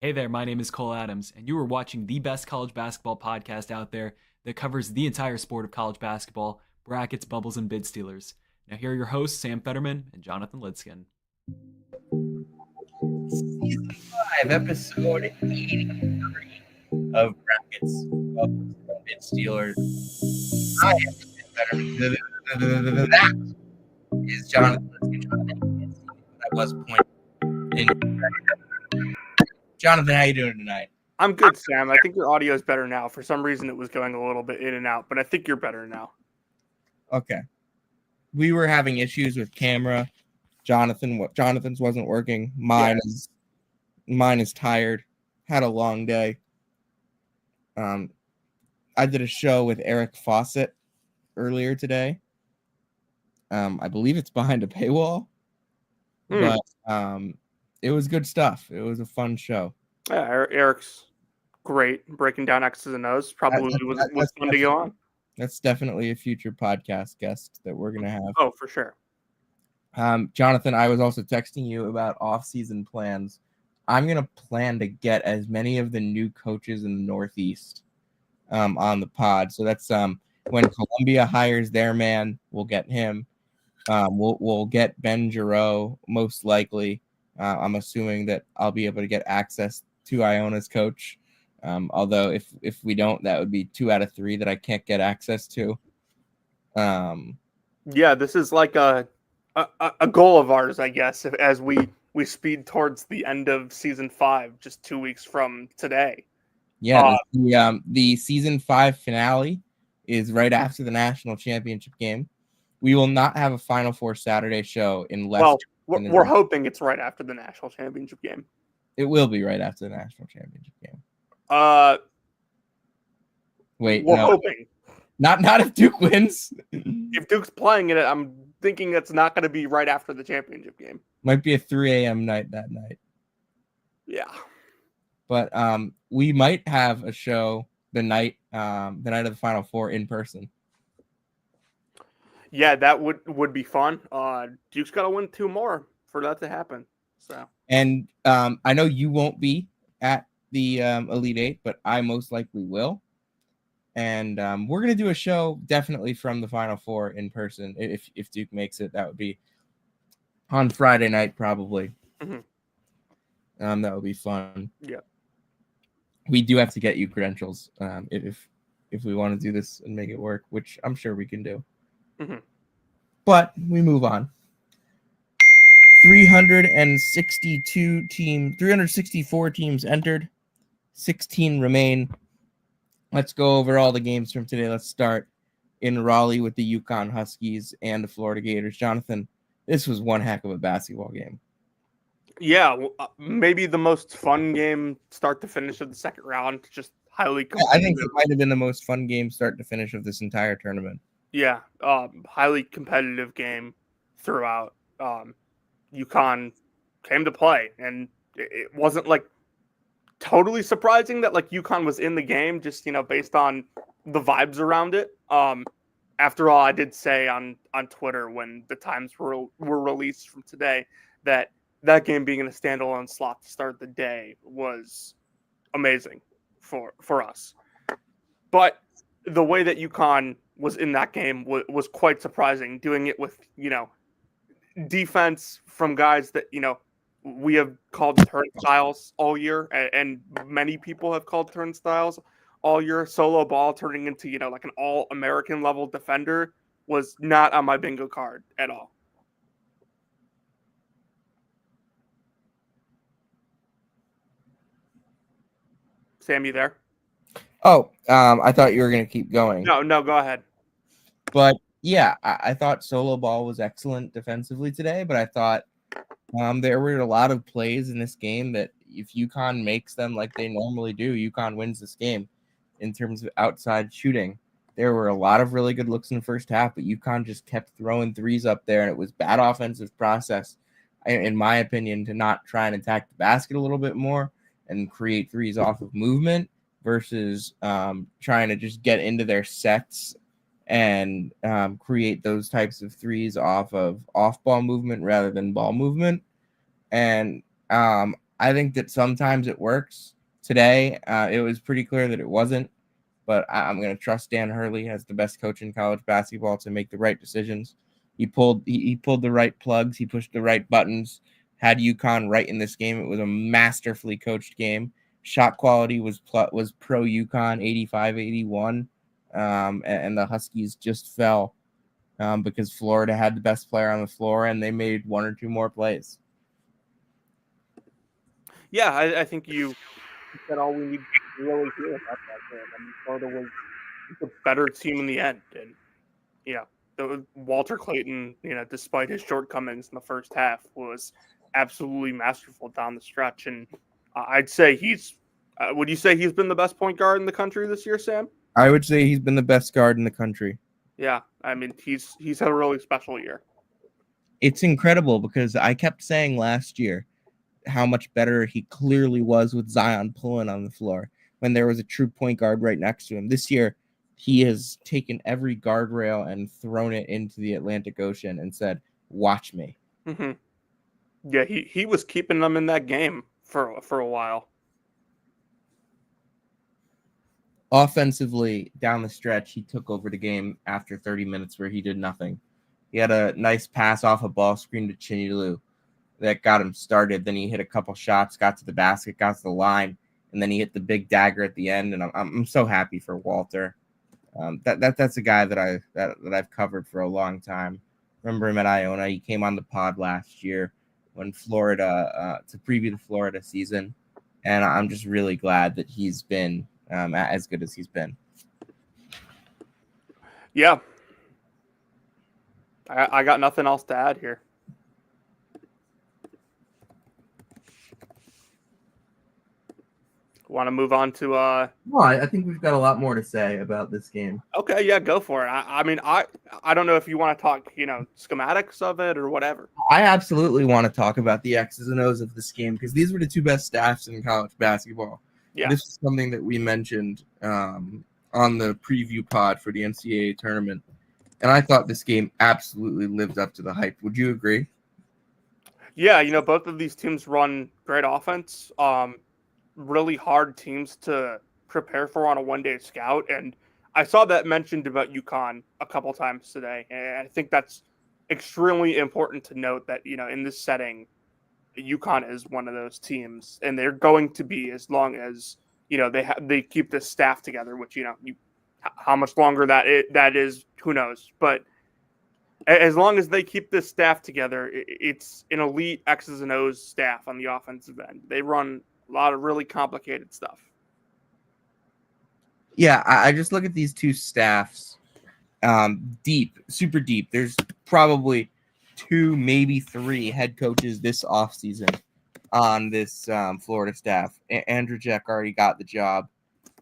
Hey there, my name is Cole Adams, and you are watching the best college basketball podcast out there that covers the entire sport of college basketball, brackets, bubbles, and bid stealers. Now, here are your hosts, Sam Fetterman and Jonathan Lidskin. Season 5, episode 83 of Brackets, Bubbles, and Bid Stealers. I am Sam Fetterman. That is Jonathan Lidskin. I was pointing. Jonathan, how you doing tonight? I'm good, Sam. I think your audio is better now. For some reason, it was going a little bit in and out, but I think you're better now. Okay. We were having issues with camera. Jonathan's wasn't working. Mine is tired. Had a long day. I did a show with Eric Fawcett earlier today. I believe it's behind a paywall, but it was good stuff. It was a fun show. Yeah, Eric's great breaking down X's and O's. Probably was fun to go on. That's definitely a future podcast guest that we're gonna have. Oh, for sure. Jonathan, I was also texting you about off-season plans. I'm gonna plan to get as many of the new coaches in the Northeast on the pod. So that's when Columbia hires their man, we'll get him. We'll get Ben Giroux most likely. I'm assuming that I'll be able to get access to Iona's coach. Although if we don't, that would be 2 out of 3 that I can't get access to. Yeah, this is like a goal of ours, I guess, as we speed towards the end of season 5, just 2 weeks from today. Yeah, the season 5 finale is right after the national championship game. We will not have a Final Four Saturday show unless. Well, we're hoping it's right after the national championship game. It will be right after the national championship game. Wait, we're hoping. Not if Duke wins. If Duke's playing it, I'm thinking it's not going to be right after the championship game. Might be a 3 a.m. night that night. Yeah. But we might have a show the night of the Final Four in person. Yeah, that would be fun. Duke's got to win 2 more for that to happen. So. And I know you won't be at the Elite Eight, but I most likely will. And we're gonna do a show definitely from the Final Four in person. If Duke makes it, that would be on Friday night probably. Mm-hmm. That would be fun. Yeah. We do have to get you credentials if we want to do this and make it work, which I'm sure we can do. Mm-hmm. But we move on. 364 teams entered, 16 remain. Let's go over all the games from today. Let's start in Raleigh with the UConn Huskies and the Florida Gators. Jonathan, this was one heck of a basketball game. Yeah, maybe the most fun game start to finish of the second round. Just highly competitive. I think it might have been the most fun game start to finish of this entire tournament. Yeah, highly competitive game throughout. UConn came to play, and it wasn't like totally surprising that like UConn was in the game, just based on the vibes around it. After all, I did say on Twitter when the times were released from today that game being in a standalone slot to start the day was amazing for us. But the way that UConn was in that game was quite surprising, doing it with defense from guys that we have called turnstiles all year, and many people have called turnstiles all year. Solo Ball turning into like an all-American level defender was not on my bingo card at all. Sam, you there? Oh, I thought you were going to keep going. No, go ahead. But yeah, I thought Solo Ball was excellent defensively today, but I thought there were a lot of plays in this game that if UConn makes them like they normally do, UConn wins this game in terms of outside shooting. There were a lot of really good looks in the first half, but UConn just kept throwing threes up there, and it was bad offensive process, in my opinion, to not try and attack the basket a little bit more and create threes off of movement versus trying to just get into their sets and create those types of threes off of off-ball movement rather than ball movement. And I think that sometimes it works. Today, it was pretty clear that it wasn't. But I'm going to trust Dan Hurley as the best coach in college basketball to make the right decisions. He pulled the right plugs. He pushed the right buttons. Had UConn right in this game. It was a masterfully coached game. Shot quality was pro UConn 85-81, and the Huskies just fell because Florida had the best player on the floor and they made one or two more plays. Yeah, I think you said all we need to really hear about that game. I mean, Florida was the better team in the end, and Walter Clayton, despite his shortcomings in the first half, was absolutely masterful down the stretch. And I'd say he's. Would you say he's been the best point guard in the country this year, Sam? I would say he's been the best guard in the country. Yeah, I mean he's had a really special year. It's incredible because I kept saying last year how much better he clearly was with Zion pulling on the floor when there was a true point guard right next to him. This year, he has taken every guardrail and thrown it into the Atlantic Ocean and said, "Watch me." Mm-hmm. Yeah, he was keeping them in that game for a while. Offensively, down the stretch, he took over the game after 30 minutes where he did nothing. He had a nice pass off a ball screen to Chinelu that got him started. Then he hit a couple shots, got to the basket, got to the line, and then he hit the big dagger at the end. And I'm so happy for Walter. That's a guy that I've covered for a long time. Remember him at Iona. He came on the pod last year when Florida to preview the Florida season, and I'm just really glad that he's been as good as he's been. Yeah, I got nothing else to add here. Want to move on to Well, I think we've got a lot more to say about this game. Okay, yeah, go for it. I mean, I don't know if you want to talk, schematics of it or whatever. I absolutely want to talk about the X's and O's of this game because these were the two best staffs in college basketball. Yeah. This is something that we mentioned on the preview pod for the NCAA tournament, and I thought this game absolutely lived up to the hype. Would you agree? Yeah, both of these teams run great offense. Really hard teams to prepare for on a one-day scout, and I saw that mentioned about UConn a couple times today, and I think that's extremely important to note that in this setting, UConn is one of those teams, and they're going to be as long as they keep this staff together. Which how much longer that is, who knows? But as long as they keep this staff together, it's an elite X's and O's staff on the offensive end. They run a lot of really complicated stuff. Yeah, I just look at these two staffs deep, super deep. There's probably 2, maybe 3 head coaches this offseason on this Florida staff. Andrew Jack already got the job.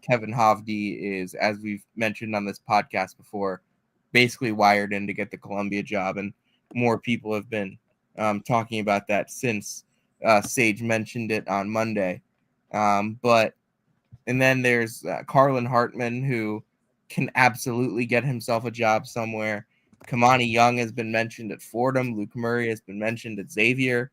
Kevin Hovde is, as we've mentioned on this podcast before, basically wired in to get the Columbia job, and more people have been talking about that since Sage mentioned it on Monday. And then there's Carlin Hartman, who can absolutely get himself a job somewhere. Kamani Young has been mentioned at Fordham. Luke Murray has been mentioned at Xavier.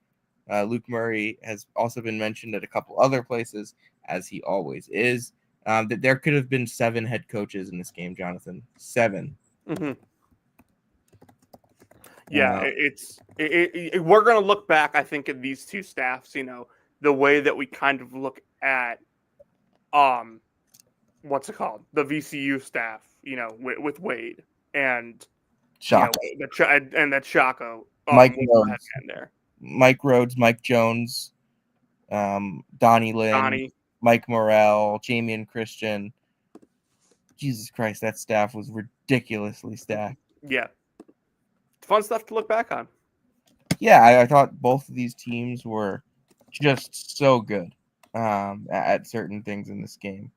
Luke Murray has also been mentioned at a couple other places, as he always is. That there could have been 7 head coaches in this game, Jonathan. 7. Mm-hmm. Yeah, we're going to look back, I think, at these two staffs, the way that we kind of look at, what's it called? The VCU staff, with Wade and Shaka. And that Shako. Mike Rhodes. There. Mike Rhodes, Mike Jones, Donnie Lynn, Mike Morrell, Jamie and Christian. Jesus Christ, that staff was ridiculously stacked. Yeah. Fun stuff to look back on. Yeah, I thought both of these teams were just so good at certain things in this game.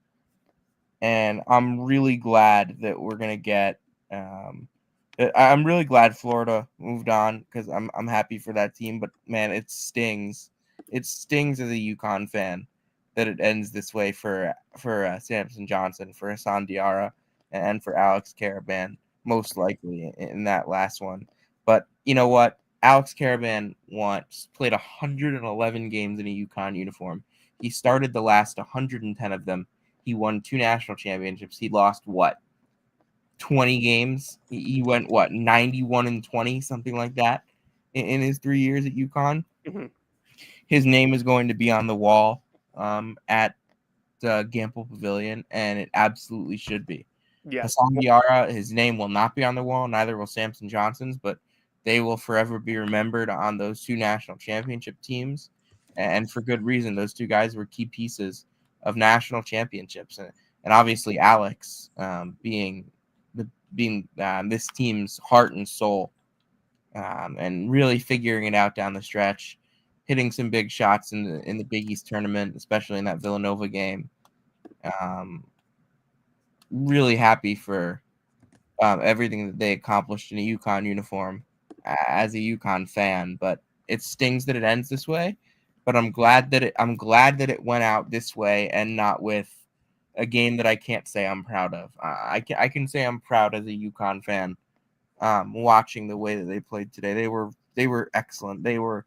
And I'm really glad that we're going to get I'm really glad Florida moved on because I'm happy for that team. But, man, it stings. It stings as a UConn fan that it ends this way for Samson Johnson, for Hassan Diarra, and for Alex Caravan, most likely in that last one. But you know what? Alex Caravan played 111 games in a UConn uniform. He started the last 110 of them. He won 2 national championships. He lost 20 games. He went 91-20, something like that, in his 3 years at UConn. Mm-hmm. His name is going to be on the wall at Gamble Pavilion, and it absolutely should be. Yeah. Hassan Diarra, his name will not be on the wall. Neither will Samson Johnson's, but they will forever be remembered on those 2 national championship teams, and for good reason. Those 2 guys were key pieces of national championships, and obviously Alex being this team's heart and soul, and really figuring it out down the stretch, hitting some big shots in the Big East tournament, especially in that Villanova game. Really happy for everything that they accomplished in a UConn uniform as a UConn fan, but it stings that it ends this way. But I'm glad that it went out this way and not with a game that I can't say I'm proud of. I can say I'm proud as a UConn fan, watching the way that they played today. They were excellent. They were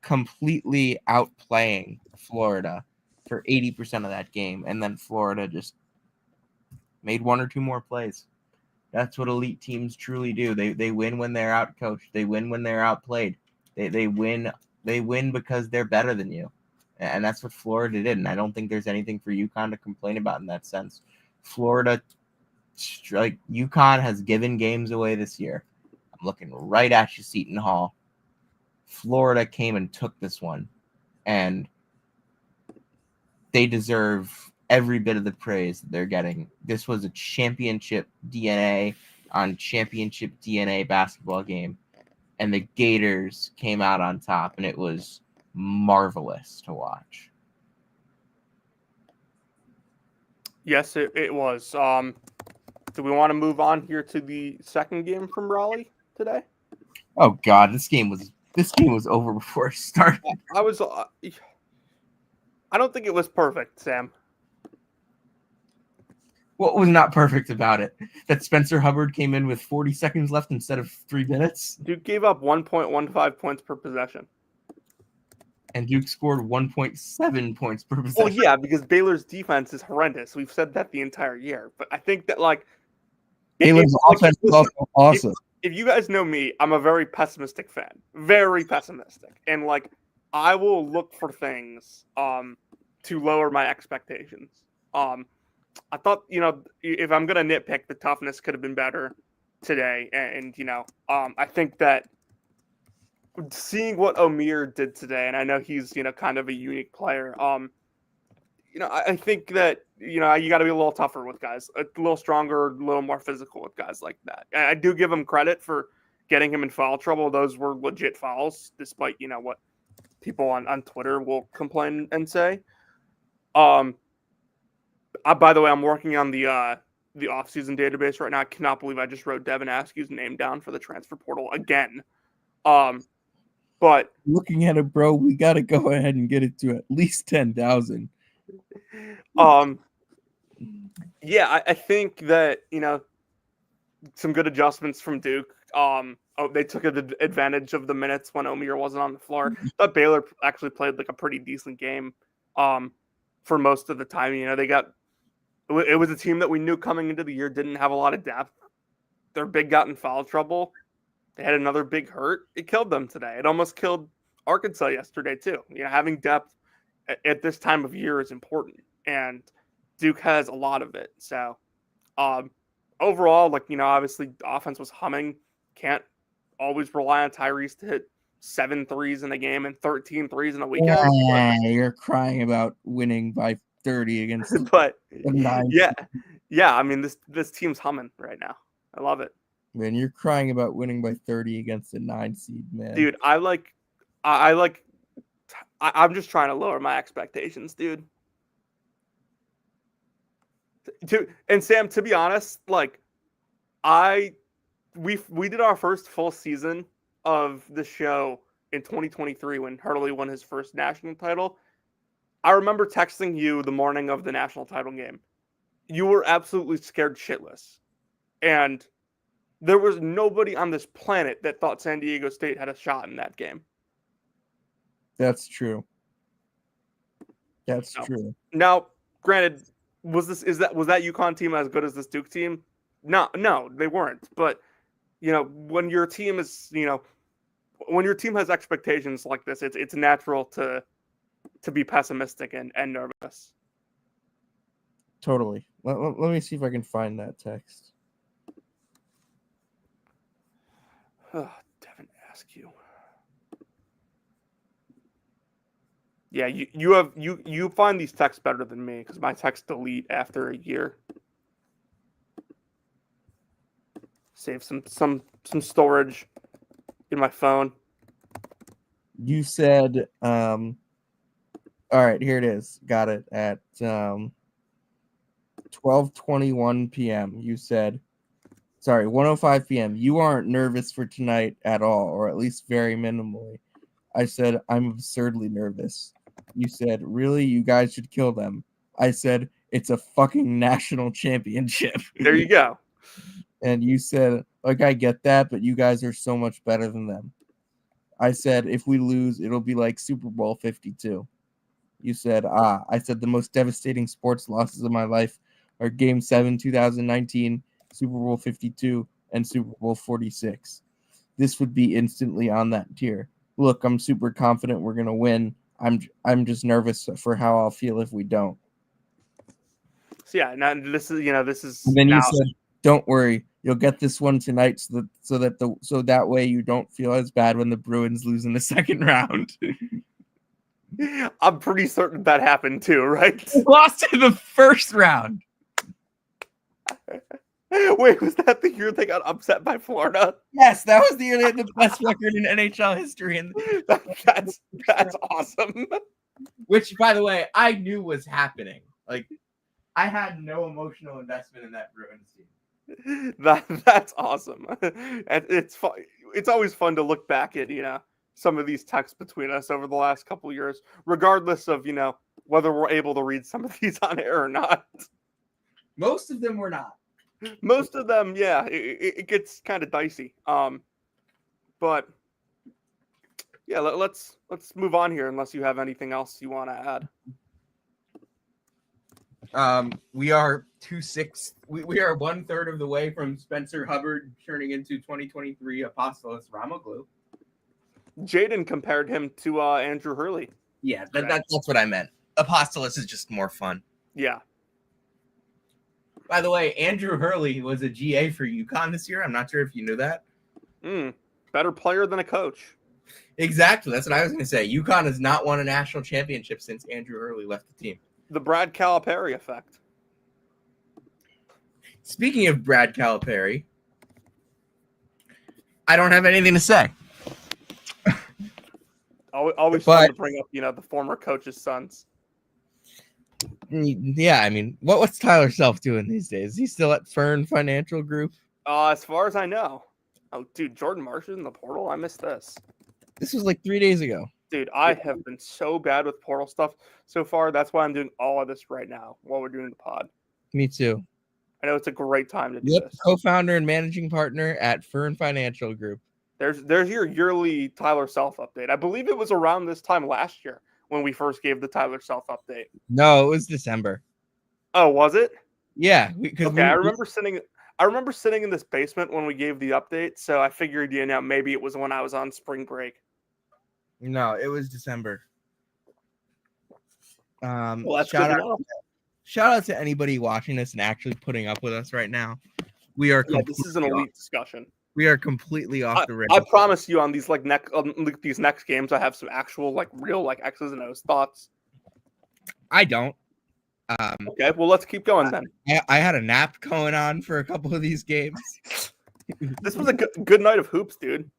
completely outplaying Florida for 80% of that game, and then Florida just made 1 or 2 more plays. That's what elite teams truly do. They win when they're outcoached. They win when they're outplayed. They win because they're better than you. And that's what Florida did. And I don't think there's anything for UConn to complain about in that sense. Florida, like UConn, has given games away this year. I'm looking right at you, Seton Hall. Florida came and took this one. And they deserve every bit of the praise that they're getting. This was a championship DNA on championship DNA basketball game, and the Gators came out on top, and it was marvelous to watch. Yes, it was. Do we want to move on here to the second game from Raleigh today? Oh God, this game was over before it started. I don't think it was perfect, Sam. What was not perfect about it? That Spencer Hubbard came in with 40 seconds left instead of 3 minutes? Duke gave up 1.15 points per possession. And Duke scored 1.7 points per possession. Well, yeah, because Baylor's defense is horrendous. We've said that the entire year. But I think that, Baylor's offense is also awesome. If you guys know me, I'm a very pessimistic fan. Very pessimistic. And, I will look for things to lower my expectations. I thought, if I'm going to nitpick, the toughness could have been better today. And I think that seeing what Amir did today, and I know he's, kind of a unique player, I think that, you got to be a little tougher with guys, a little stronger, a little more physical with guys like that. And I do give him credit for getting him in foul trouble. Those were legit fouls, despite, what people on Twitter will complain and say. By the way, I'm working on the offseason database right now. I cannot believe I just wrote Devin Askew's name down for the transfer portal again. But looking at it, bro, we got to go ahead and get it to at least 10,000. Yeah, I think that, some good adjustments from Duke. They took advantage of the minutes when Omier wasn't on the floor. But Baylor actually played a pretty decent game for most of the time. It was a team that we knew coming into the year didn't have a lot of depth. Their big got in foul trouble. They had another big hurt. It killed them today. It almost killed Arkansas yesterday too. Having depth at this time of year is important, and Duke has a lot of it. So, overall, obviously the offense was humming. Can't always rely on Tyrese to hit 7 threes in a game and 13 threes in a weekend. Yeah, you're crying about winning by 30 against but the 9. Yeah. I mean, this team's humming right now. I love it. Man, you're crying about winning by 30 against a 9 seed, man. Dude, I'm just trying to lower my expectations, dude. And Sam, to be honest, we did our first full season of the show in 2023 when Hurley won his first national title. I remember texting you the morning of the national title game. You were absolutely scared shitless. And there was nobody on this planet that thought San Diego State had a shot in that game. That's true. That's true. Now, granted, was that UConn team as good as this Duke team? No, they weren't. But when your team is, when your team has expectations like this, it's natural to be pessimistic and nervous. Totally. Let me see if I can find that text. Devin Askew. Yeah, you find these texts better than me because my texts delete after a year. Save some storage in my phone. You said, all right, here it is. Got it at 12:21 p.m. You said, 1:05 p.m. You aren't nervous for tonight at all, or at least very minimally. I said, I'm absurdly nervous. You said, really? You guys should kill them. I said, it's a fucking national championship. There you go. And you said, like, I get that, but you guys are so much better than them. I said, if we lose, it'll be like Super Bowl 52. You said, I said, the most devastating sports losses of my life are Game 7, 2019, Super Bowl 52, and Super Bowl 46. This would be instantly on that tier. Look, I'm super confident we're going to win. I'm just nervous for how I'll feel if we don't. So yeah, now this is. And then now, you said, don't worry, you'll get this one tonight so that way you don't feel as bad when the Bruins lose in the second round. I'm pretty certain that happened too, right? Lost in the first round. Wait, was that the year they got upset by Florida? Yes, that was the year they had the best record in NHL history. And that's awesome. Which, by the way, I knew was happening. Like, I had no emotional investment in that Bruins team. That's awesome. And it's fun. It's always fun to look back at some of these texts between us over the last couple of years, regardless of whether we're able to read some of these on air or not. Most of them were not. Most of them, yeah, it gets kind of dicey. But yeah, let's move on here. Unless you have anything else you want to add. We are 2/6. We are 1/3 of the way from Spencer Hubbard turning into 2023 Apostolos Ramoglu. Jaden compared him to Andrew Hurley. Yeah, that's what I meant. Apostolos is just more fun. Yeah. By the way, Andrew Hurley was a GA for UConn this year. I'm not sure if you knew that. Better player than a coach. Exactly. That's what I was going to say. UConn has not won a national championship since Andrew Hurley left the team. The Brad Calipari effect. Speaking of Brad Calipari, I don't have anything to say. Always fun to bring up, the former coach's sons. Yeah, I mean, what's Tyler Self doing these days? Is he still at Fern Financial Group? As far as I know. Oh, dude, Jordan Marsh is in the portal? I missed this. This was like 3 days ago. Dude, I have been so bad with portal stuff so far. That's why I'm doing all of this right now while we're doing the pod. Me too. I know it's a great time to do this. Co-founder and managing partner at Fern Financial Group. There's your yearly Tyler Self update. I believe it was around this time last year when we first gave the Tyler Self update. No, it was December. Oh, was it? Yeah. I remember sitting in this basement when we gave the update, so I figured, maybe it was when I was on spring break. No, it was December. Well, that's shout out to anybody watching this and actually putting up with us right now. We are. Yeah, this is an elite discussion. We are completely off the rails. I promise you, on these these next games, I have some actual real X's and O's thoughts. I don't. Okay, well, let's keep going then. I had a nap going on for a couple of these games. This was a good night of hoops, dude.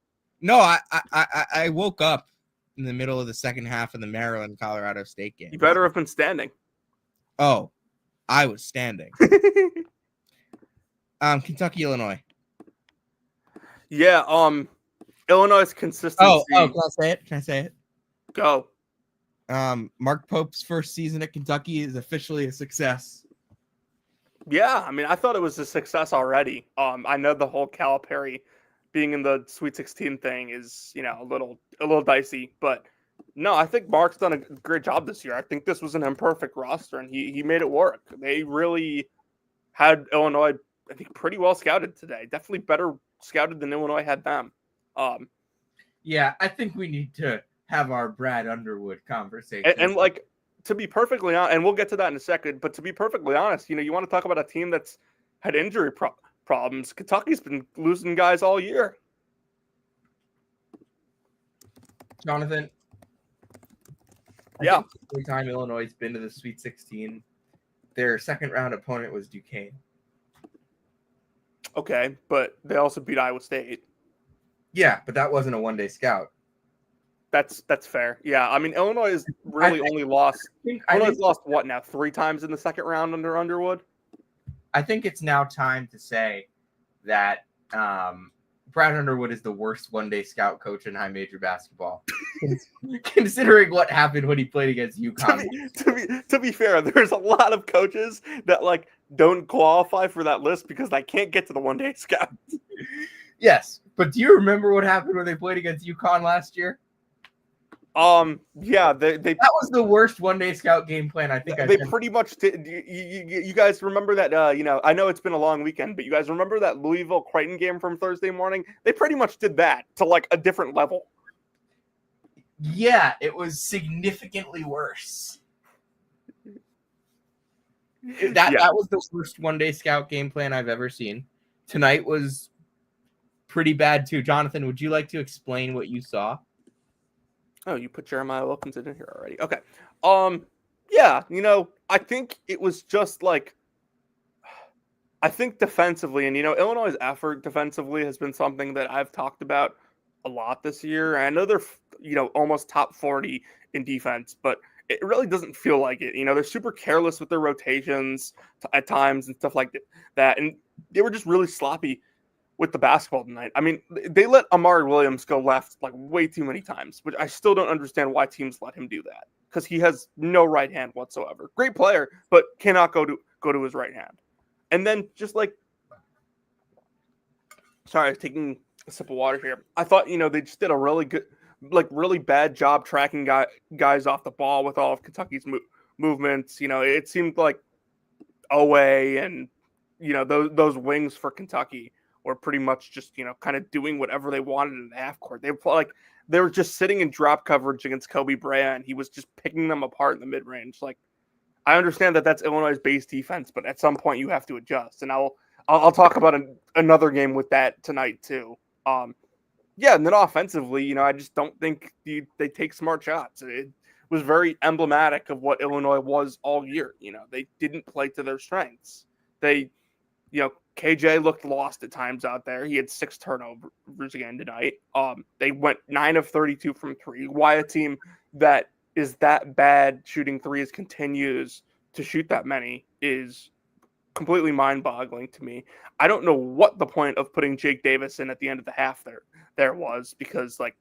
No, I woke up in the middle of the second half of the Maryland-Colorado State game. You better have been standing. Oh, I was standing. Kentucky, Illinois. Yeah, Illinois' consistency. Oh, can I say it? Go. Mark Pope's first season at Kentucky is officially a success. Yeah, I mean, I thought it was a success already. I know the whole Calipari being in the Sweet 16 thing is, a little dicey, but no, I think Mark's done a great job this year. I think this was an imperfect roster, and he made it work. They really had Illinois, I think, pretty well scouted today. Definitely better scouted than Illinois had them. Um, Yeah, I think we need to have our Brad Underwood conversation. and like, to be perfectly honest, and we'll get to that in a second, but to be perfectly honest, you want to talk about a team that's had injury problems. Kentucky's been losing guys all year. Jonathan, I Yeah. think every time Illinois has been to the Sweet 16, their second round opponent was Duquesne. Okay, but they also beat Iowa State. Yeah, but that wasn't a one-day scout. That's fair. Yeah, I mean, Illinois has really only lost. Illinois lost what now? 3 times in the second round under Underwood. I think it's now time to say that Brad Underwood is the worst one-day scout coach in high major basketball, considering what happened when he played against UConn. To be fair, there's a lot of coaches that like don't qualify for that list because they can't get to the one-day scout. Yes, but do you remember what happened when they played against UConn last year? Yeah, they that was the worst one-day scout game plan I think they pretty much did. You guys remember that? I know it's been a long weekend, but you guys remember that Louisville Creighton game from Thursday morning? They pretty much did that to like a different level. Yeah, it was significantly worse. That was the worst one-day scout game plan I've ever seen. Tonight was pretty bad too. Jonathan, would you like to explain what you saw? Oh, you put Jeremiah Wilkinson in here already. Okay. Yeah, I think it was just like, I think defensively, and Illinois' effort defensively has been something that I've talked about a lot this year. I know they're, almost top 40 in defense, but it really doesn't feel like it. They're super careless with their rotations at times and stuff like that. And they were just really sloppy with the basketball tonight. I mean, they let Amari Williams go left like way too many times, which I still don't understand why teams let him do that, because he has no right hand whatsoever. Great player, but cannot go to his right hand. And then just like, sorry, I was taking a sip of water here. I thought, they just did a really good, like really bad job tracking guys off the ball with all of Kentucky's movements. It seemed like Owe and, those wings for Kentucky were pretty much just, kind of doing whatever they wanted in the half court. They were just sitting in drop coverage against Kobe Bryant, and he was just picking them apart in the mid-range. Like, I understand that that's Illinois' base defense, but at some point you have to adjust. And I'll talk about another game with that tonight too. Yeah, and then offensively, I just don't think they take smart shots. It was very emblematic of what Illinois was all year. They didn't play to their strengths. They, KJ looked lost at times out there. He had 6 turnovers again tonight. They went 9 of 32 from 3. Why a team that is that bad shooting threes continues to shoot that many is completely mind-boggling to me. I don't know what the point of putting Jake Davis in at the end of the half there was, because like,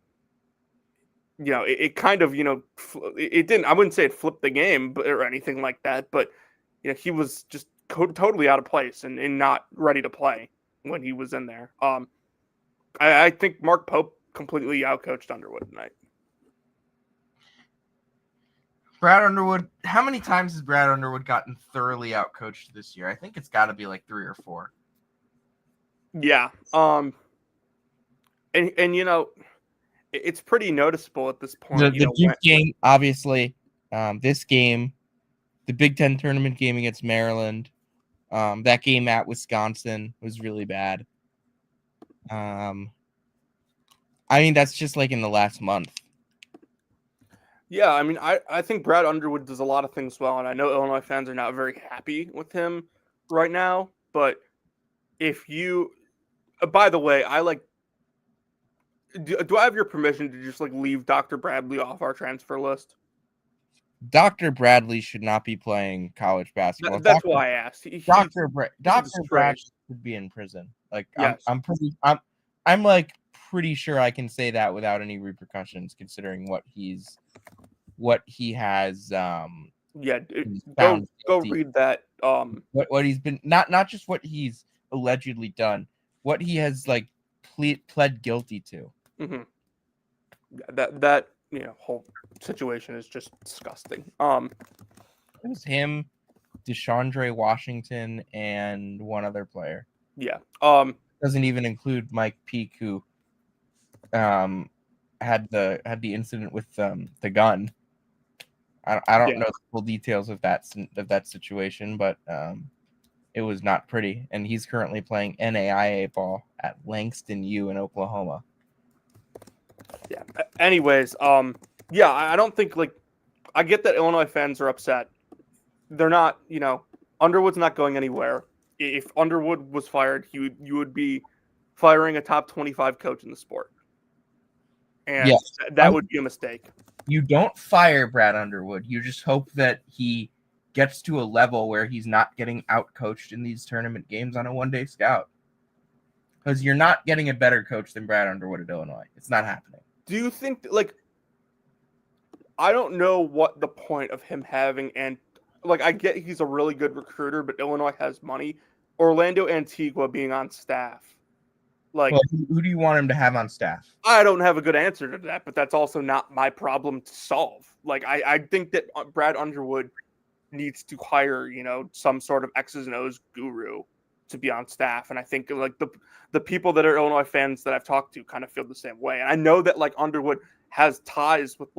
it kind of, it didn't, I wouldn't say it flipped the game or anything like that, but he was just totally out of place and not ready to play when he was in there. I think Mark Pope completely outcoached Underwood tonight. Brad Underwood, how many times has Brad Underwood gotten thoroughly outcoached this year? I think it's got to be like 3 or 4. Yeah. And it's pretty noticeable at this point. The Duke game, obviously, this game, the Big Ten tournament game against Maryland, that game at Wisconsin was really bad. I mean, that's just like in the last month. Yeah, I mean, I think Brad Underwood does a lot of things well, and I know Illinois fans are not very happy with him right now. But if you, by the way, do I have your permission to just like leave Dr. Bradley off our transfer list? Dr. Bradley should not be playing college basketball. That's why I asked. Dr. Bradley should be in prison. Like, yes. I'm like pretty sure I can say that without any repercussions, considering what he has Yeah, He's go found guilty. read that. What he's been not just what he's allegedly done, what he has like pled guilty to. Mhm. That whole situation is just disgusting. It was him, DeChandre Washington, and one other player. Yeah. Doesn't even include Mike Peake, who had the incident with the gun. I don't know the full details of that situation, but it was not pretty. And he's currently playing NAIA ball at Langston U in Oklahoma. Yeah. Anyways, yeah, I don't think I get that Illinois fans are upset. They're not, Underwood's not going anywhere. If Underwood was fired, you would be firing a top 25 coach in the sport. And that would be a mistake. You don't fire Brad Underwood. You just hope that he gets to a level where he's not getting out-coached in these tournament games on a one-day scout. Because you're not getting a better coach than Brad Underwood at Illinois. It's not happening. Do you think, I don't know what the point of him having, and, I get he's a really good recruiter, but Illinois has money. Orlando Antigua being on staff. Who do you want him to have on staff? I don't have a good answer to that, but that's also not my problem to solve. I think that Brad Underwood needs to hire, some sort of X's and O's guru to be on staff. And I think the people that are Illinois fans that I've talked to kind of feel the same way. And I know that Underwood has ties with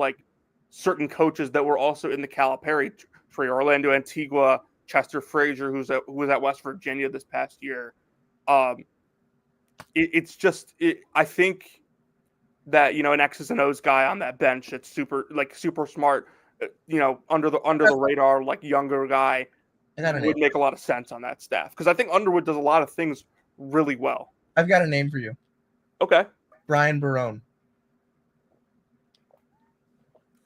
certain coaches that were also in the Calipari tree, Orlando Antigua, Chester Frazier, who was at West Virginia this past year. I think that, an X's and O's guy on that bench that's super smart, under the radar, younger guy would make a lot of sense on that staff. Because I think Underwood does a lot of things really well. I've got a name for you. Okay. Brian Barone.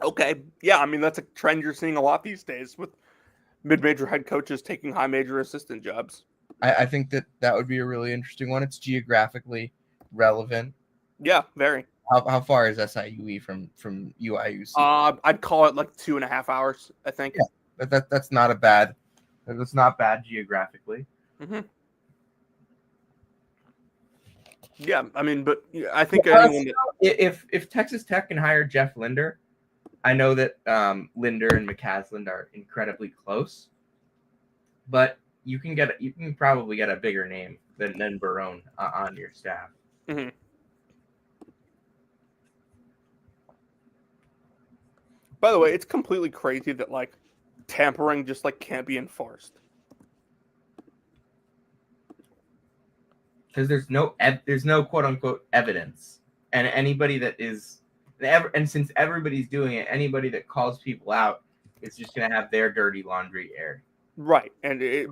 Okay. Yeah, I mean, that's a trend you're seeing a lot these days with mid-major head coaches taking high-major assistant jobs. I think that would be a really interesting one. It's geographically relevant. Yeah, very. How far is SIUE from UIUC? I'd call it 2.5 hours, I think. Yeah, that's not bad geographically. Mm-hmm. Yeah, I mean, but I think if Texas Tech can hire Jeff Linder, I know that Linder and McCasland are incredibly close, but you can probably get a bigger name than Barone on your staff. Mm-hmm. By the way, it's completely crazy that tampering just can't be enforced. Because there's no quote unquote evidence, and anybody that is and since everybody's doing it, anybody that calls people out is just gonna have their dirty laundry aired. Right,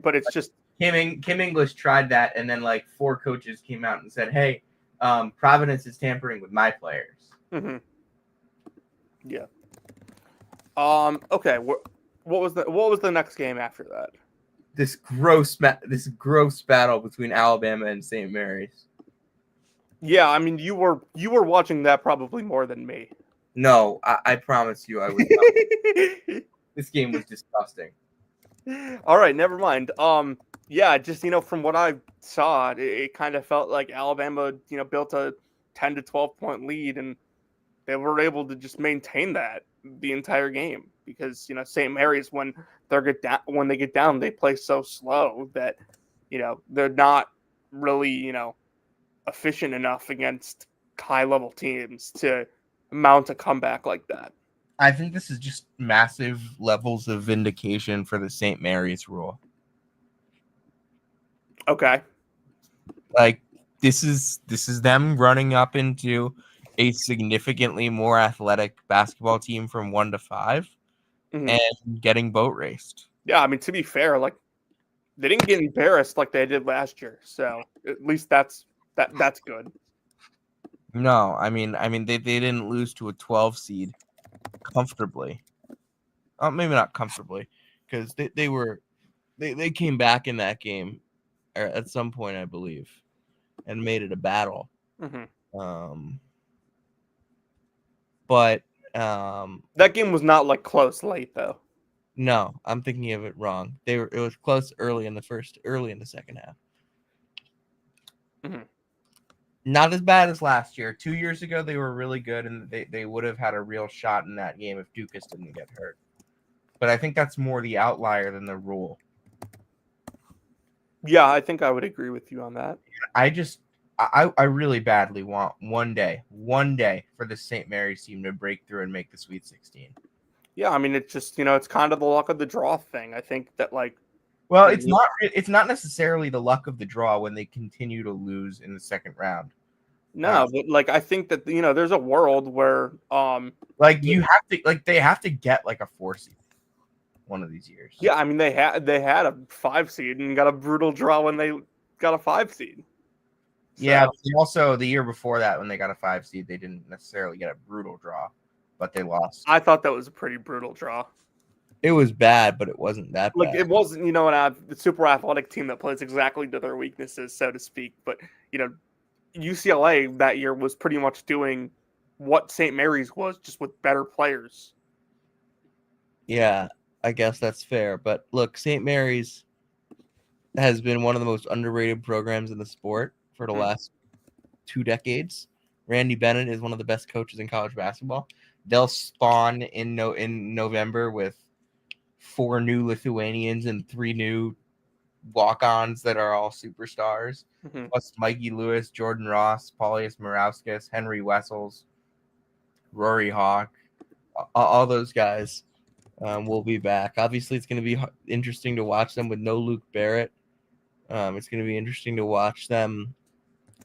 but it's just Kim English tried that, and then 4 coaches came out and said, "Hey, Providence is tampering with my players." Mm-hmm. Yeah. Okay. What was the next game after that? This gross battle between Alabama and St. Mary's. Yeah, I mean, you were watching that probably more than me. No, I promise you, I was not. This game was disgusting. All right, never mind. Yeah, just from what I saw, it kind of felt like Alabama, built a 10 to 12 point lead, and they were able to just maintain that the entire game because St. Mary's when they get down, they play so slow that they're not really efficient enough against high level teams to mount a comeback like that. I think this is just massive levels of vindication for the St. Mary's rule. Okay. This is them running up into a significantly more athletic basketball team from 1 to 5 and getting boat raced. Yeah, I mean, to be fair, they didn't get embarrassed like they did last year, so at least that's good. No, I mean they didn't lose to a 12 seed comfortably. Maybe not comfortably, because they came back in that game at some point, I believe, and made it a battle. Mm-hmm. But that game was not close late though. No, I'm thinking of it wrong. It was close early in the second half. Mm-hmm. Not as bad as last year. 2 years ago, they were really good, and they would have had a real shot in that game if Dukas didn't get hurt. But I think that's more the outlier than the rule. Yeah, I think I would agree with you on that. I really badly want one day for the St. Mary's team to break through and make the Sweet 16. Yeah, I mean, it's just, it's kind of the luck of the draw thing. I think that, well, it's not necessarily the luck of the draw when they continue to lose in the second round. No, but I think that there's a world where you have to they have to get a 4 seed one of these years. Yeah, I mean they had a 5 seed and got a brutal draw when they got a 5 seed. So. Yeah, also the year before that when they got a 5 seed, they didn't necessarily get a brutal draw, but they lost. I thought that was a pretty brutal draw. It was bad, but it wasn't that bad. It wasn't, the super athletic team that plays exactly to their weaknesses, so to speak. But, UCLA that year was pretty much doing what St. Mary's was, just with better players. Yeah, I guess that's fair. But look, St. Mary's has been one of the most underrated programs in the sport for the last 2 decades. Randy Bennett is one of the best coaches in college basketball. They'll spawn in November with 4 new Lithuanians and 3 new walk-ons that are all superstars. Mm-hmm. Plus Mikey Lewis, Jordan Ross, Paulius Morauskas, Henry Wessels, Rory Hawk, all those guys will be back. Obviously, it's going to be interesting to watch them with no Luke Barrett. It's going to be interesting to watch them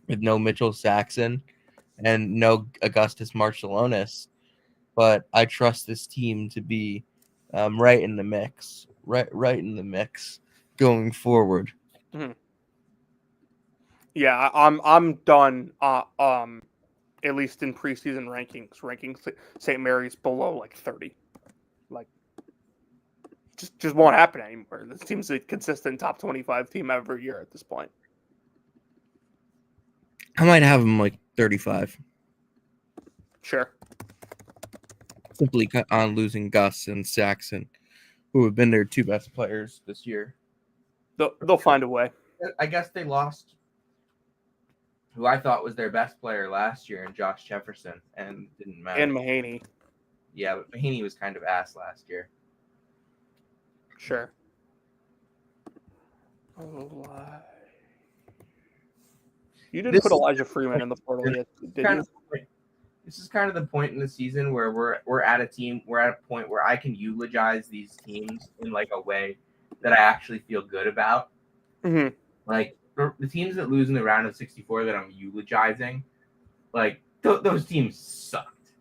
with no Mitchell Saxon and no Augustus Marcellonis. But I trust this team to be right in the mix, right in the mix going forward. Mm-hmm. Yeah, I'm done. At least in preseason ranking St. Mary's below 30. Just won't happen anymore. This team's a consistent top 25 team every year at this point. I might have them 35. Sure. Simply on losing Gus and Saxon, who have been their 2 best players this year. They'll find a way. I guess they lost who I thought was their best player last year in Josh Jefferson, and didn't matter. And Mahaney. Yeah, but Mahaney was kind of ass last year. Sure. You didn't put Elijah Freeman in the portal yet, did you? This is kind of the point in the season where we're at a point where I can eulogize these teams in a way that I actually feel good about. Mm-hmm. The teams that lose in the round of 64 that I'm eulogizing, those teams sucked.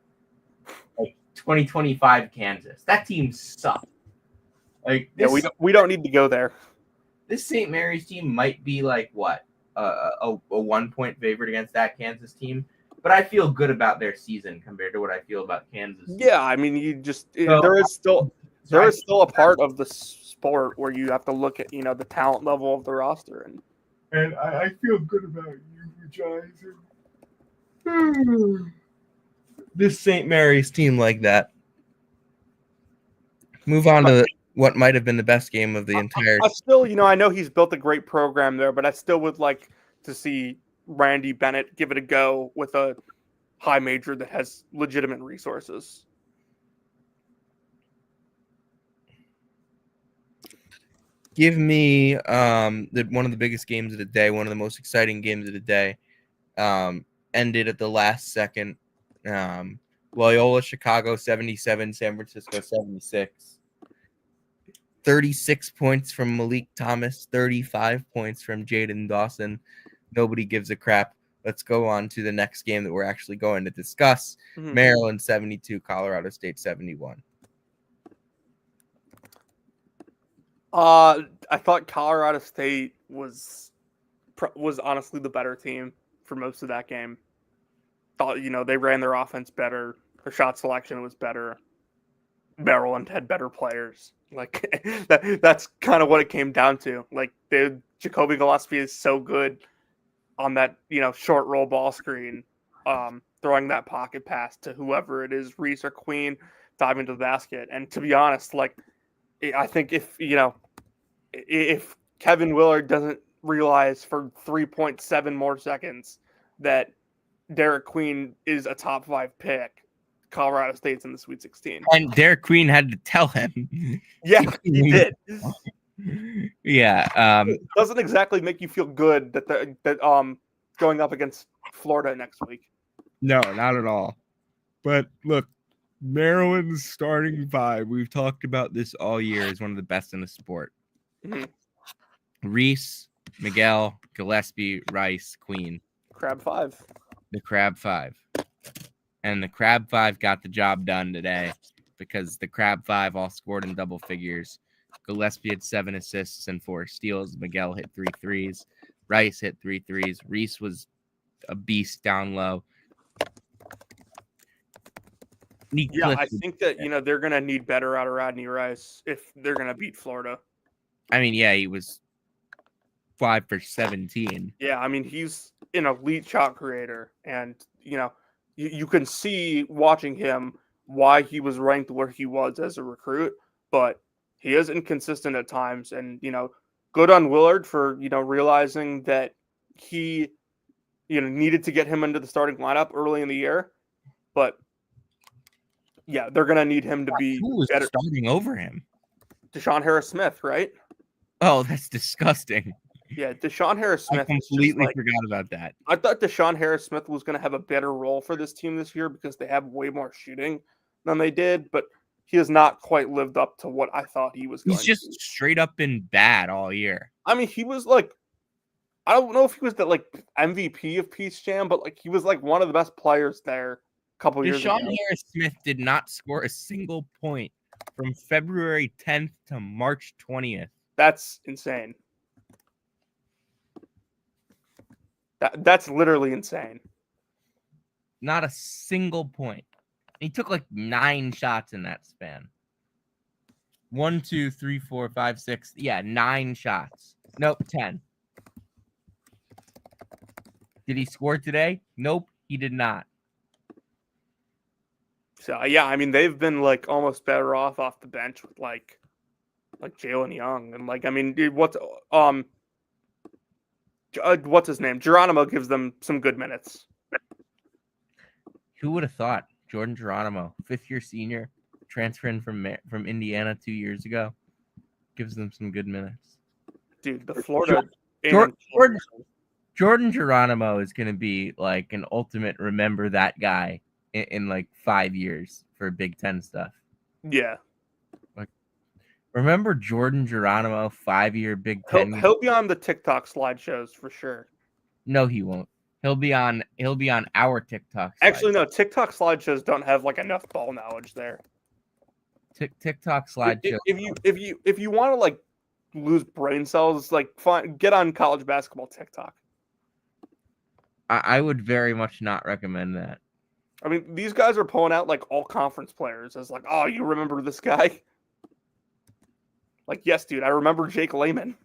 2025 Kansas, that team sucked. We don't need to go there. This St. Mary's team might be a 1-point favorite against that Kansas team, but I feel good about their season compared to what I feel about Kansas. Yeah, I mean, there is still a part of the sport where you have to look at the talent level of the roster, and I feel good about eulogizing this St. Mary's team like that. Move on to what might have been the best game of the entire. I still, I know he's built a great program there, but I still would like to see Randy Bennett give it a go with a high major that has legitimate resources. Give me one of the biggest games of the day, one of the most exciting games of the day. Ended at the last second. Loyola Chicago 77, San Francisco 76. 36 points from Malik Thomas, 35 points from Jaden Dawson. Nobody gives a crap. Let's go on to the next game that we're actually going to discuss. Mm-hmm. Maryland 72, Colorado State 71. I thought Colorado State was honestly the better team for most of that game. Thought, they ran their offense better. Their shot selection was better. Maryland had better players. That's kind of what it came down to. Jacoby Gillespie is so good on that, short roll ball screen, throwing that pocket pass to whoever it is, Reese or Queen, diving to the basket. And to be honest, I think if Kevin Willard doesn't realize for 3.7 more seconds that Derek Queen is a top 5 pick, Colorado State's in the Sweet 16. And Derek Queen had to tell him. Yeah, he did. Yeah. It doesn't exactly make you feel good that going up against Florida next week. No, not at all. But look, Maryland's starting 5, we've talked about this all year, is one of the best in the sport. Mm-hmm. Reese, Miguel, Gillespie, Rice, Queen. Crab 5. The Crab 5. And the Crab 5 got the job done today because the Crab 5 all scored in double figures. Gillespie had 7 assists and 4 steals. Miguel hit 3 threes. Rice hit 3 threes. Reese was a beast down low. Yeah, I think that they're gonna need better out of Rodney Rice if they're gonna beat Florida. I mean, yeah, he was 5 for 17. Yeah, I mean he's an elite shot creator, and you can see watching him why he was ranked where he was as a recruit, but he is inconsistent at times, and good on Willard for realizing that he needed to get him into the starting lineup early in the year, but yeah, they're gonna need him to be Who was better. starting over him? Deshaun Harris-Smith, right? Oh, that's disgusting. Yeah, Deshaun Harris-Smith. I completely forgot about that. I thought Deshaun Harris-Smith was going to have a better role for this team this year because they have way more shooting than they did, but he has not quite lived up to what I thought he was going to. He's just straight up been bad all year. I mean, he was like, I don't know if he was the MVP of Peace Jam, but he was one of the best players there a couple years ago. Deshaun Harris-Smith did not score a single point from February 10th to March 20th. That's insane. That's literally insane. Not a single point. He took 9 shots in that span. 1, 2, 3, 4, 5, 6. Yeah, 9 shots. Nope, 10. Did he score today? Nope, he did not. So yeah, I mean they've been almost better off the bench with like Jalen Young and I mean what's his name? Geronimo gives them some good minutes. Who would have thought? Jordan Geronimo, 5th-year senior, transferring from Indiana 2 years ago, gives them some good minutes. Dude, the Florida Jordan Geronimo is going to be an ultimate remember that guy in 5 years for Big Ten stuff. Yeah. Remember Jordan Geronimo, 5-year Big Ten? He'll be on the TikTok slideshows for sure. No, he won't. He'll be on our TikTok. Actually, no. TikTok slideshows don't have enough ball knowledge there. TikTok slideshows. If you want to lose brain cells, get on college basketball TikTok. I would very much not recommend that. I mean, these guys are pulling out all conference players as oh, you remember this guy? Yes, dude, I remember Jake Layman.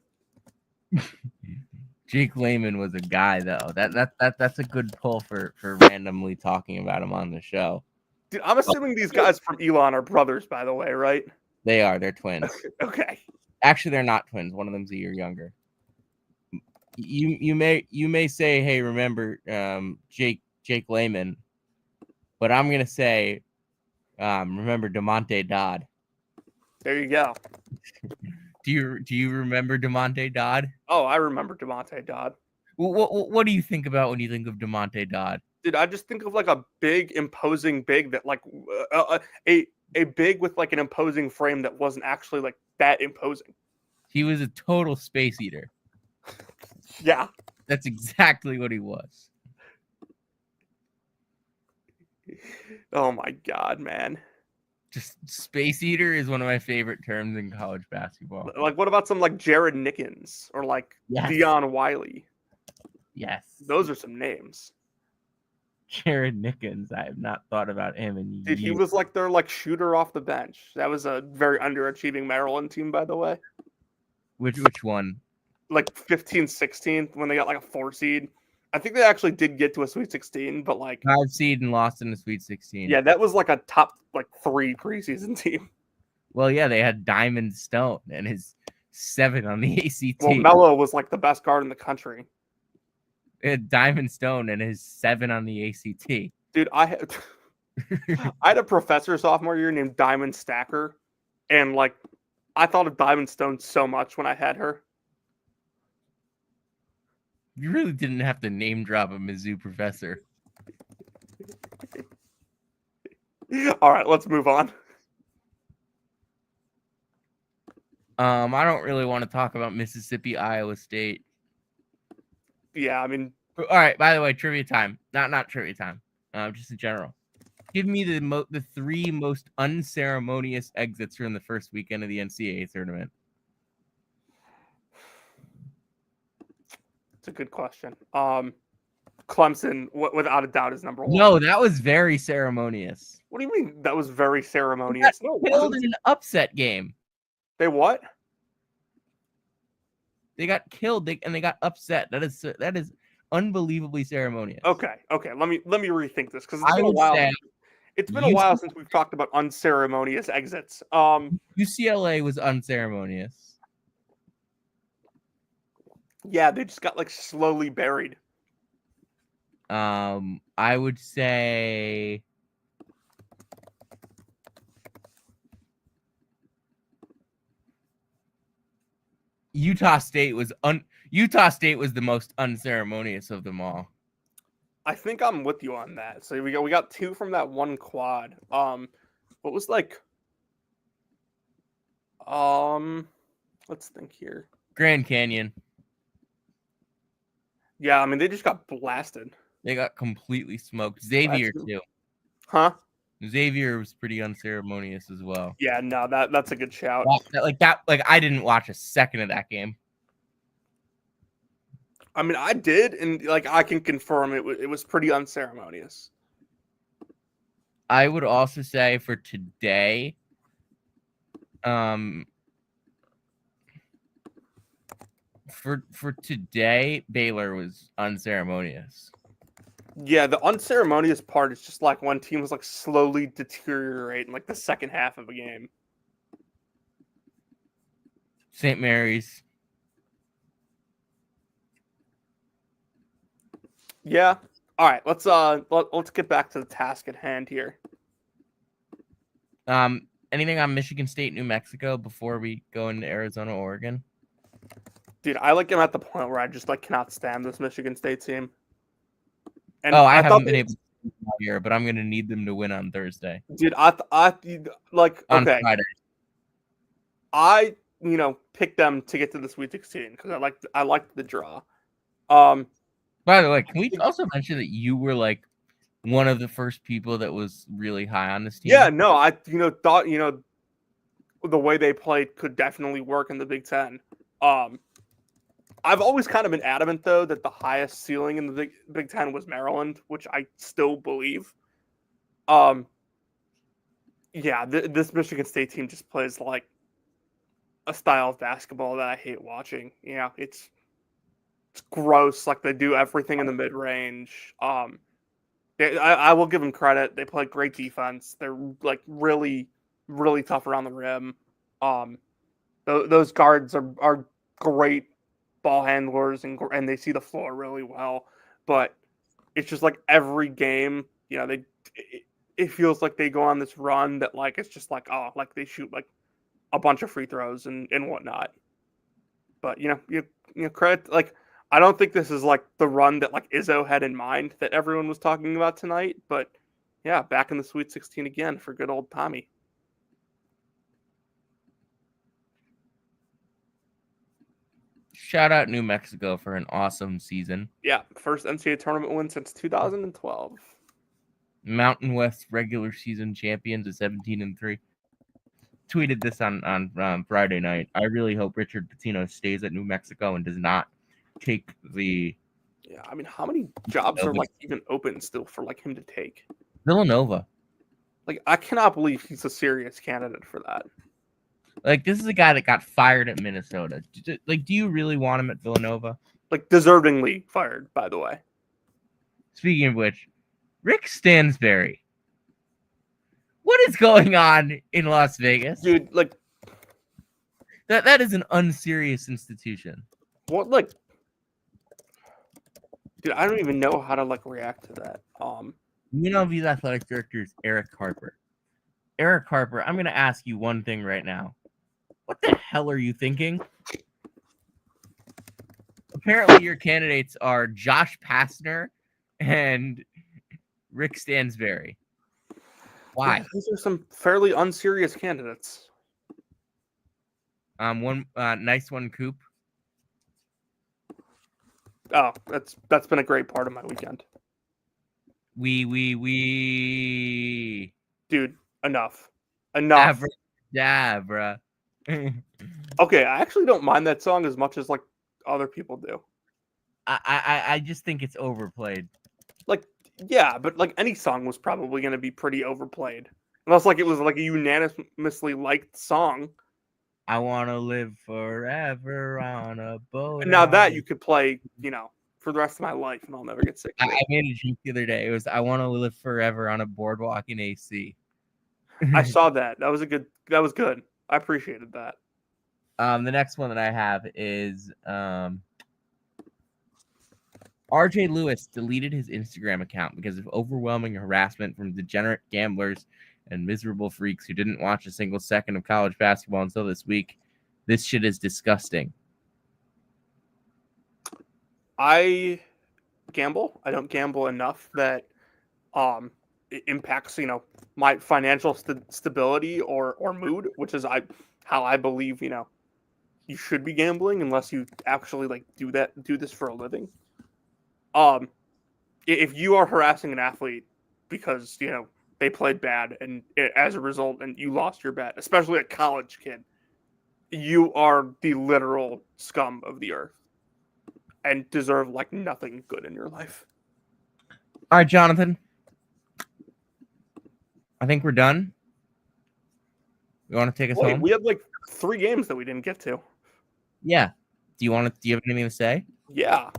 Jake Layman was a guy, though. That's a good pull for randomly talking about him on the show. Dude, I'm assuming these guys from Elon are brothers, by the way, right? They are. They're twins. Okay. Actually, they're not twins. One of them's a year younger. You may say, hey, remember Jake Layman, but I'm gonna say remember DeMonte Dodd. There you go. Do you remember DeMonte Dodd? Oh, I remember DeMonte Dodd. What do you think about when you think of DeMonte Dodd? Dude, I just think of a big, imposing big that a big with an imposing frame that wasn't actually that imposing. He was a total space eater. Yeah. That's exactly what he was. Oh my God, man. Just space eater is one of my favorite terms in college basketball. What about some Jared Nickens or yes. Dion Wiley? Yes. Those are some names. Jared Nickens. I have not thought about him in years. Dude, he was their shooter off the bench. That was a very underachieving Maryland team, by the way. Which one? 15, 16 when they got a 4 seed. I think they actually did get to a Sweet 16, but 5 seed and lost in the Sweet 16. Yeah, that was a top 3 preseason team. Well, yeah, they had Diamond Stone and his 7 on the ACT. Well, Melo was like the best guard in the country. They had Diamond Stone and his 7 on the ACT. Dude, I had a professor sophomore year named Diamond Stacker, and like I thought of Diamond Stone so much when I had her. You really didn't have to name drop a Mizzou professor. All right, let's move on. I don't really want to talk about Mississippi, Iowa State. Yeah, I mean, all right. By the way, trivia time. Not trivia time. Just in general. Give me the 3 most unceremonious exits from the first weekend of the NCAA tournament. It's a good question. Clemson, without a doubt, is number 1. No, that was very ceremonious. What do you mean that was very ceremonious? No, killed in an upset game. They what? They got killed and they got upset. That is unbelievably ceremonious. Okay. Let me rethink this because it's been a while. It's been a while since we've talked about unceremonious exits. UCLA was unceremonious. Yeah, they just got like slowly buried. I would say Utah State was the most unceremonious of them all. I think I'm with you on that. So we got 2 from that one quad. What was like let's think here. Grand Canyon. Yeah, I mean they just got blasted. They got completely smoked. Xavier too. Huh? Xavier was pretty unceremonious as well. Yeah, no, that's a good shout. Like I didn't watch a second of that game. I mean, I did, and like I can confirm it was pretty unceremonious. I would also say for today, for today, Baylor was unceremonious. Yeah, the unceremonious part is just like when teams like slowly deteriorate in like the second half of a game. St. Mary's. Yeah. All right, let's get back to the task at hand here. Anything on Michigan State, New Mexico before we go into Arizona, Oregon? Dude, I like am at the point where I just like cannot stand this Michigan State team. And I haven't been able to here, but I'm gonna need them to win on Thursday. Dude, I like on okay. Friday. I picked them to get to the Sweet 16 because I liked the draw. By the way, can we also mention that you were like one of the first people that was really high on this team? Yeah, no, I thought the way they played could definitely work in the Big Ten. I've always kind of been adamant though that the highest ceiling in the Big Ten was Maryland, which I still believe. Yeah, this Michigan State team just plays like a style of basketball that I hate watching. Yeah, it's gross. Like they do everything in the mid range. I will give them credit. They play great defense. They're like really, really tough around the rim. Those guards are great ball handlers and they see the floor really well. But it's just like every game, it feels like they go on this run that like it's just like like they shoot like a bunch of free throws and whatnot. But you credit like. I don't think this is like the run that like Izzo had in mind that everyone was talking about tonight, but yeah, back in the Sweet 16 again for good old Tommy. Shout out New Mexico for an awesome season. Yeah, first NCAA tournament win since 2012. Mountain West regular season champions at 17-3. Tweeted this on Friday night. I really hope Richard Pitino stays at New Mexico and does not take the. Yeah, I mean, how many jobs are like even open still for like him to take? Villanova. Like, I cannot believe he's a serious candidate for that. Like, this is a guy that got fired at Minnesota. Like, do you really want him at Villanova? Like, deservingly fired, by the way. Speaking of which, Rick Stansberry. What is going on in Las Vegas? Dude, like, That is an unserious institution. what, like, dude, I don't even know how to, like, react to that. UNLV's athletic director is Eric Harper. Eric Harper, I'm going to ask you one thing right now. What the hell are you thinking? Apparently, your candidates are Josh Pastner and Rick Stansberry. Why? Yeah, these are some fairly unserious candidates. One nice one, Coop. Oh, that's been a great part of my weekend. We. Dude, enough. Abracadabra. Okay, I actually don't mind that song as much as like other people do. I just think it's overplayed. Like, yeah, but like any song was probably going to be pretty overplayed, unless like it was like a unanimously liked song. I want to live forever on a boat. Now that you could play, you know, for the rest of my life, and I'll never get sick of it. I made a joke the other day. It was I want to live forever on a boardwalk in AC. I saw that. That was good. I appreciated that. The next one that I have is RJ Lewis deleted his Instagram account because of overwhelming harassment from degenerate gamblers and miserable freaks who didn't watch a single second of college basketball until this week. This shit is disgusting. I gamble. I don't gamble enough that it impacts, you know, my financial stability or mood, which is how I believe, you know, you should be gambling unless you actually like do this for a living. If you are harassing an athlete because, you know, they played bad and as a result and you lost your bet, especially a college kid, you are the literal scum of the earth and deserve like nothing good in your life. All right, Jonathan. I think we're done. You want to take us home? We have like 3 games that we didn't get to. Yeah. Do you have anything to say? Yeah.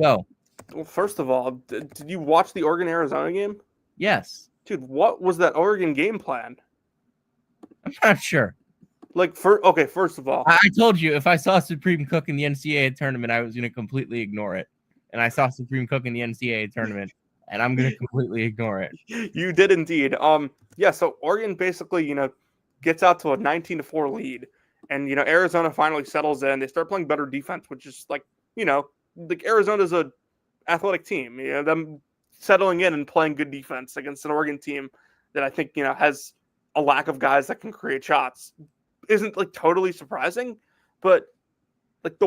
Go. Well, first of all, did you watch the Oregon-Arizona game? Yes. Dude, what was that Oregon game plan? I'm not sure. Like, first of all, I told you if I saw Supreme Cook in the NCAA tournament, I was going to completely ignore it. And I saw Supreme Cook in the NCAA tournament, and I'm going to completely ignore it. You did indeed. Yeah, so Oregon basically, you know, gets out to a 19-4 lead. And, you know, Arizona finally settles in. They start playing better defense, which is like, you know, like Arizona's a athletic team. You know, them settling in and playing good defense against an Oregon team that I think, you know, has a lack of guys that can create shots isn't like totally surprising, but like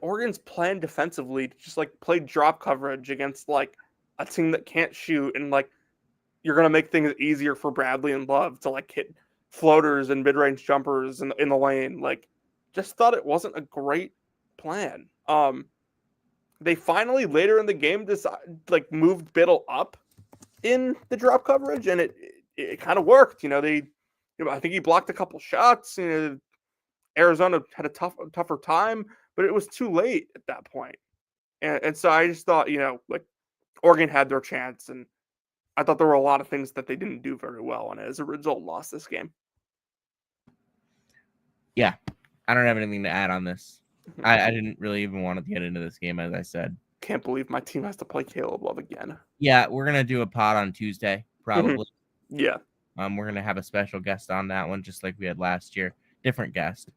Oregon's plan defensively to just like play drop coverage against like a team that can't shoot, and like you're gonna make things easier for Bradley and Love to like hit floaters and mid-range jumpers in the lane. Like, just thought it wasn't a great plan. They finally later in the game moved Biddle up in the drop coverage, and it kind of worked. You know, I think he blocked a couple shots. You know, Arizona had a tougher time, but it was too late at that point. And so I just thought, you know, like Oregon had their chance, and I thought there were a lot of things that they didn't do very well, and as a result, lost this game. Yeah, I don't have anything to add on this. I didn't really even want to get into this game, as I said. Can't believe my team has to play Caleb Love again. Yeah, we're gonna do a pod on Tuesday, probably. Yeah. We're gonna have a special guest on that one, just like we had last year. Different guest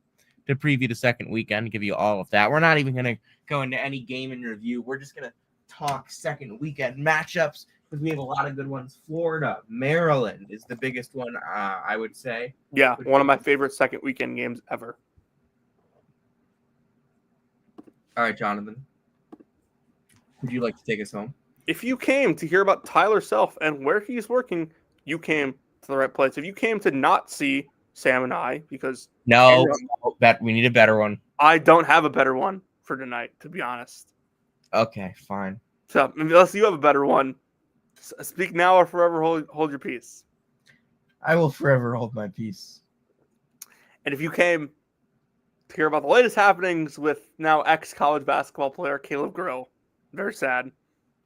to preview the second weekend, give you all of that. We're not even gonna go into any game in review. We're just gonna talk second weekend matchups because we have a lot of good ones. Florida, Maryland is the biggest one, I would say. Yeah, one of my favorite second weekend games ever. All right, Jonathan. Would you like to take us home? If you came to hear about Tyler Self and where he's working, you came to the right place. If you came to not see Sam and I, because no, we need a better one. I don't have a better one for tonight, to be honest. Okay, fine. So unless you have a better one, speak now or forever hold your peace. I will forever hold my peace. And if you came to hear about the latest happenings with now ex-college basketball player Caleb Grill, very sad,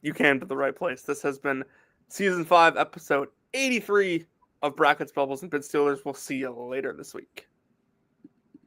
you came to the right place. This has been Season 5, Episode 83 of Brackets, Bubbles, and Bid Stealers. We'll see you later this week.